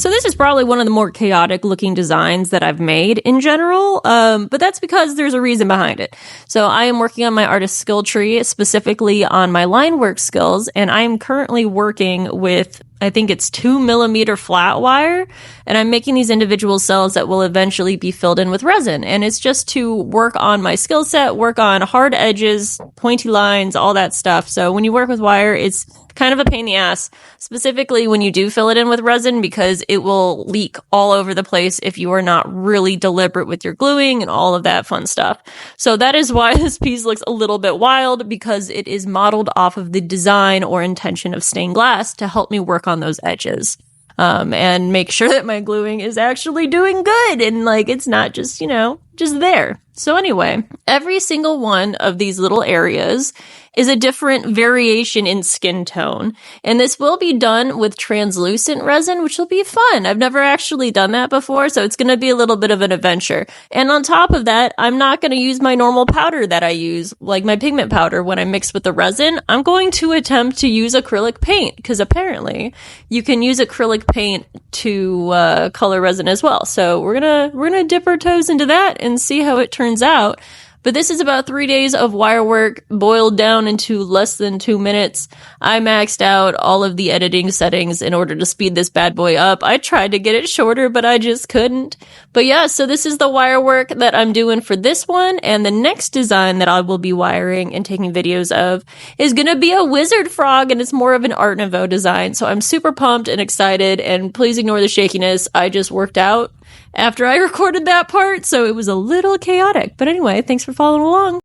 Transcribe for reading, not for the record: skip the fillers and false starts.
So this is probably one of the more chaotic looking designs that I've made in general, but that's because there's a reason behind it. So I am working on my artist skill tree, specifically on my line work skills, and I am currently working with, I think it's 2mm flat wire, and I'm making these individual cells that will eventually be filled in with resin. And it's just to work on my skill set, work on hard edges, pointy lines, all that stuff. So when you work with wire, it's kind of a pain in the ass, specifically when you do fill it in with resin, because it will leak all over the place if you are not really deliberate with your gluing and all of that fun stuff. So that is why this piece looks a little bit wild, because it is modeled off of the design or intention of stained glass to help me work on those edges. And make sure that my gluing is actually doing good and like it's not just, just there. So anyway, every single one of these little areas is a different variation in skin tone. And this will be done with translucent resin, which will be fun. I've never actually done that before, so it's going to be a little bit of an adventure. And on top of that, I'm not going to use my normal powder that I use, like my pigment powder when I mix with the resin. I'm going to attempt to use acrylic paint, because apparently you can use acrylic paint to color resin as well. So we're gonna dip our toes into that and see how it turns out. But this is about 3 days of wire work boiled down into less than 2 minutes. I maxed out all of the editing settings in order to speed this bad boy up. I tried to get it shorter, but I just couldn't. But yeah, so this is the wire work that I'm doing for this one. And the next design that I will be wiring and taking videos of is going to be a wizard frog, and it's more of an Art Nouveau design. So I'm super pumped and excited, and please ignore the shakiness. I just worked out after I recorded that part, so it was a little chaotic. But anyway, thanks for following along.